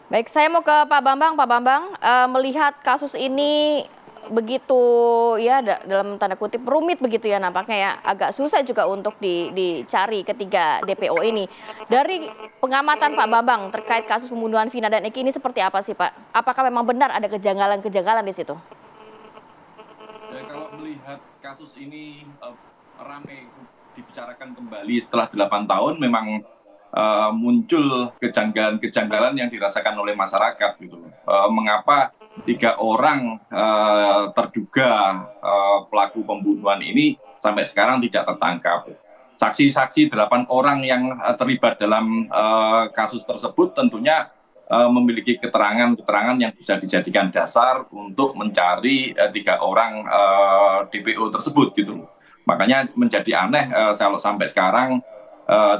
Baik, saya mau ke Pak Bambang. Pak Bambang, melihat kasus ini begitu ya dalam tanda kutip rumit begitu ya nampaknya ya, agak susah juga untuk dicari ketiga DPO ini. Dari pengamatan Pak Bambang terkait kasus pembunuhan Vina dan Eki ini seperti apa sih Pak? Apakah memang benar ada kejanggalan-kejanggalan di situ? Kalau melihat kasus ini ramai dibicarakan kembali setelah 8 tahun, memang muncul kejanggalan-kejanggalan yang dirasakan oleh masyarakat gitu. Mengapa 3 orang terduga pelaku pembunuhan ini sampai sekarang tidak tertangkap? Saksi-saksi 8 orang yang terlibat dalam kasus tersebut tentunya memiliki keterangan-keterangan yang bisa dijadikan dasar untuk mencari 3 orang DPO tersebut gitu. Makanya menjadi aneh kalau sampai sekarang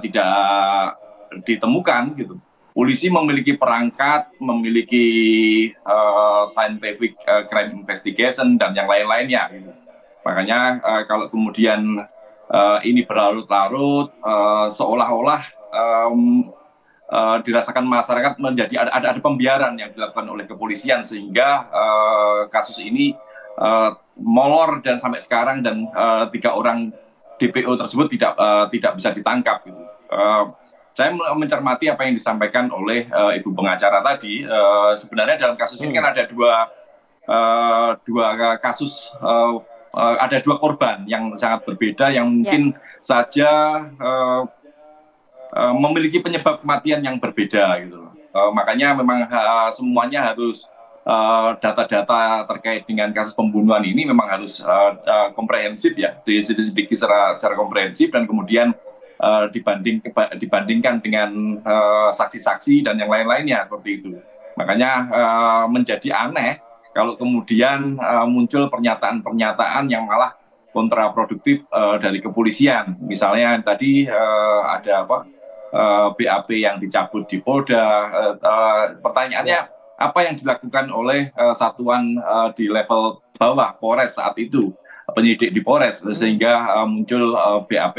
tidak ditemukan gitu. Polisi memiliki perangkat, memiliki scientific crime investigation dan yang lain-lainnya gitu. Makanya kalau kemudian ini berlarut-larut, seolah-olah dirasakan masyarakat menjadi ada pembiaran yang dilakukan oleh kepolisian sehingga kasus ini molor dan sampai sekarang dan 3 orang DPO tersebut tidak bisa ditangkap gitu. Saya mencermati apa yang disampaikan oleh ibu pengacara tadi. Sebenarnya dalam kasus ini kan ada dua kasus, ada 2 korban yang sangat berbeda yang Ya. mungkin saja memiliki penyebab kematian yang berbeda gitu loh. Makanya memang semuanya harus data-data terkait dengan kasus pembunuhan ini memang harus komprehensif ya, diselidiki secara komprehensif dan kemudian dibandingkan dengan saksi-saksi dan yang lain-lainnya seperti itu. Makanya menjadi aneh kalau kemudian muncul pernyataan-pernyataan yang malah kontraproduktif dari kepolisian. Misalnya tadi ada apa? BAP yang dicabut di Polda. Pertanyaannya Ya. apa yang dilakukan oleh satuan di level bawah Polres saat itu, penyidik di Polres, sehingga muncul BAP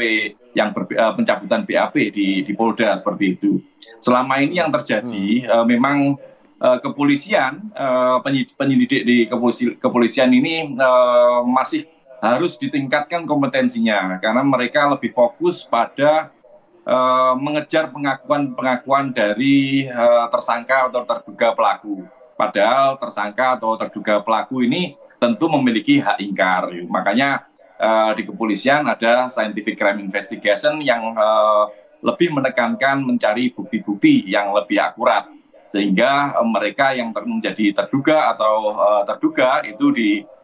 yang pencabutan BAP di Polda seperti itu. Selama ini yang terjadi memang kepolisian, penyidik di kepolisian ini masih harus ditingkatkan kompetensinya karena mereka lebih fokus pada mengejar pengakuan-pengakuan dari tersangka atau terduga pelaku. Padahal tersangka atau terduga pelaku ini tentu memiliki hak ingkar. Makanya di kepolisian ada scientific crime investigation yang lebih menekankan mencari bukti-bukti yang lebih akurat. Sehingga mereka yang menjadi terduga atau terduga itu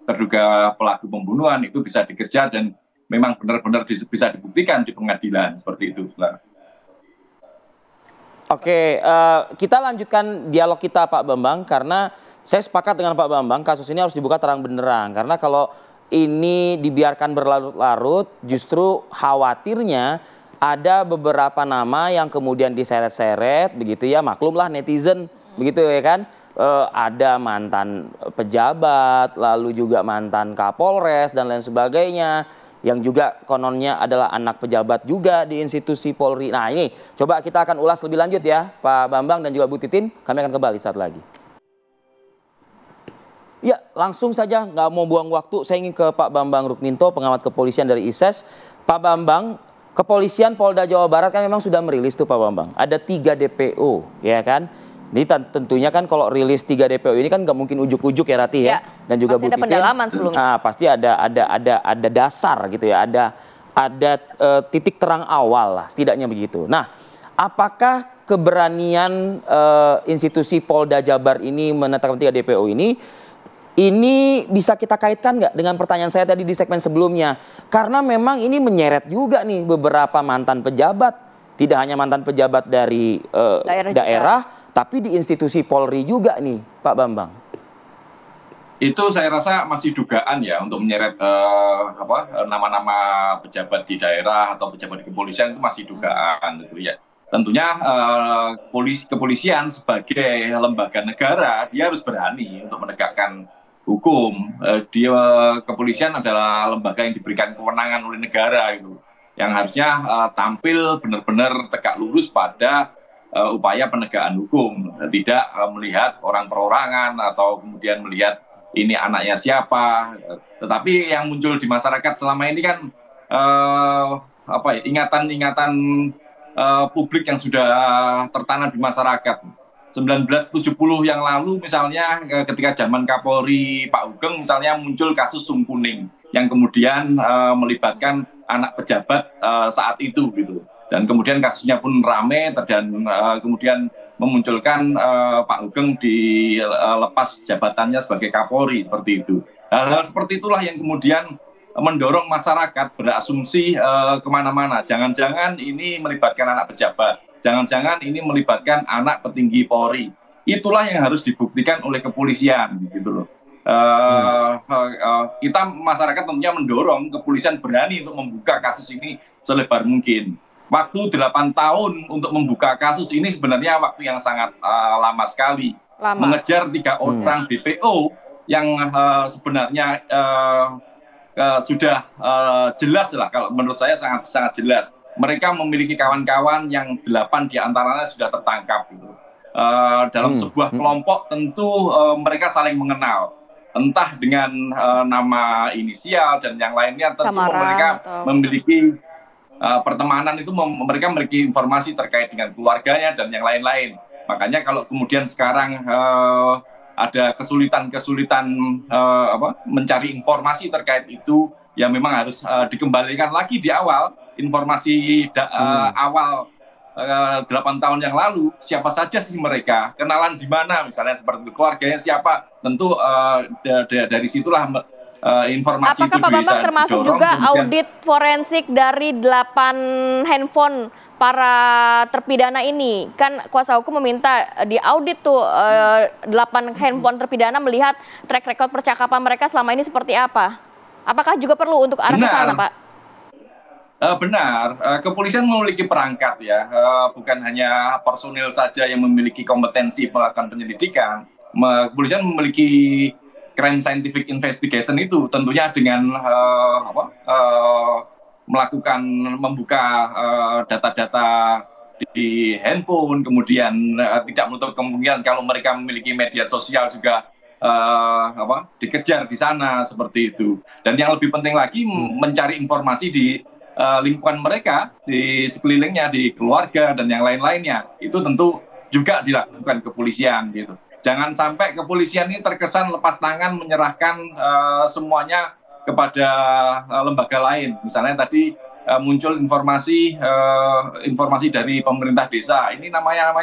terduga pelaku pembunuhan itu bisa dikejar dan memang benar-benar bisa dibuktikan di pengadilan seperti itu. Oke, kita lanjutkan dialog kita Pak Bambang karena saya sepakat dengan Pak Bambang kasus ini harus dibuka terang benderang karena kalau ini dibiarkan berlarut-larut justru khawatirnya ada beberapa nama yang kemudian diseret-seret begitu ya, maklumlah netizen begitu ya kan. Ada mantan pejabat, lalu juga mantan Kapolres dan lain sebagainya yang juga kononnya adalah anak pejabat juga di institusi Polri. Nah ini coba kita akan ulas lebih lanjut ya Pak Bambang dan juga Bu Titin. Kami akan kembali saat lagi. Ya langsung saja nggak mau buang waktu. Saya ingin ke Pak Bambang Rukminto, pengamat kepolisian dari ISES. Pak Bambang, kepolisian Polda Jawa Barat kan memang sudah merilis tuh Pak Bambang. Ada 3 DPO ya kan. Ini tentunya kan kalau rilis 3 DPO ini kan nggak mungkin ujuk-ujuk ya Rati ya. Ya, Dan juga masih Bu ada Titin. pendalaman sebelumnya. Pasti ada dasar gitu ya. Ada titik terang awal lah setidaknya begitu. Nah, apakah keberanian institusi Polda Jabar ini menetapkan 3 DPO ini bisa kita kaitkan nggak dengan pertanyaan saya tadi di segmen sebelumnya? Karena memang ini menyeret juga nih beberapa mantan pejabat. Tidak hanya mantan pejabat dari daerah, tapi di institusi Polri juga nih, Pak Bambang. Itu saya rasa masih dugaan ya untuk menyeret nama-nama pejabat di daerah atau pejabat di kepolisian itu masih dugaan gitu ya. Tentunya kepolisian sebagai lembaga negara dia harus berani untuk menegakkan hukum. Kepolisian adalah lembaga yang diberikan kewenangan oleh negara gitu, yang harusnya tampil benar-benar tegak lurus pada upaya penegakan hukum, tidak melihat orang perorangan atau kemudian melihat ini anaknya siapa. Tetapi yang muncul di masyarakat selama ini kan ingatan-ingatan publik yang sudah tertanam di masyarakat. 1970 yang lalu misalnya ketika zaman Kapolri Pak Hugeng misalnya muncul kasus Sum Kuning yang kemudian melibatkan anak pejabat saat itu gitu. Dan kemudian kasusnya pun rame dan kemudian memunculkan Pak Hugeng dilepas jabatannya sebagai Kapolri seperti itu. Hal-hal seperti itulah yang kemudian mendorong masyarakat berasumsi kemana-mana. Jangan-jangan ini melibatkan anak pejabat. Jangan-jangan ini melibatkan anak petinggi Polri. Itulah yang harus dibuktikan oleh kepolisian, gitu loh. Kita masyarakat tentunya mendorong kepolisian berani untuk membuka kasus ini selebar mungkin. Waktu 8 tahun untuk membuka kasus ini sebenarnya waktu yang sangat lama sekali. Mengejar 3 orang DPO yang sebenarnya sudah jelas lah, kalau menurut saya sangat jelas. Mereka memiliki kawan-kawan yang 8 diantaranya sudah tertangkap. Gitu. Dalam sebuah kelompok tentu mereka saling mengenal. Entah dengan nama inisial dan yang lainnya, tentu mereka memiliki pertemanan itu, mereka memiliki informasi terkait dengan keluarganya dan yang lain-lain. Makanya kalau kemudian sekarang ada kesulitan-kesulitan mencari informasi terkait itu, ya memang harus dikembalikan lagi di awal. Informasi awal 8 tahun yang lalu, siapa saja sih mereka, kenalan di mana, misalnya seperti keluarganya siapa, tentu dari situlah informasi apakah itu Pak Bambang bisa termasuk didorong, juga kemudian audit forensik dari 8 handphone para terpidana ini? Kan kuasa hukum meminta diaudit tuh 8 handphone terpidana, melihat track record percakapan mereka selama ini seperti apa. Apakah juga perlu untuk arah ke sana, Pak? Benar, kepolisian memiliki perangkat ya, bukan hanya personil saja yang memiliki kompetensi melakukan penyelidikan. Kepolisian memiliki crime scientific investigation itu tentunya dengan membuka data-data di handphone, kemudian tidak menutup kemungkinan kalau mereka memiliki media sosial juga dikejar di sana seperti itu. Dan yang lebih penting lagi mencari informasi di lingkungan mereka, di sekelilingnya, di keluarga dan yang lain-lainnya, itu tentu juga dilakukan kepolisian gitu. Jangan sampai kepolisian ini terkesan lepas tangan menyerahkan semuanya kepada lembaga lain. Misalnya tadi muncul informasi dari pemerintah desa, ini namanya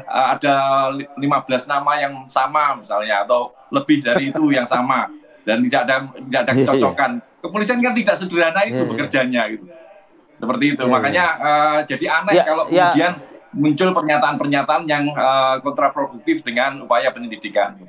ada 15 nama yang sama misalnya, atau lebih dari itu yang sama, dan tidak ada kecocokan. Kepolisian kan tidak sederhana itu bekerjanya gitu. Seperti itu. Makanya jadi aneh kalau kemudian muncul pernyataan-pernyataan yang kontraproduktif dengan upaya penyelidikan.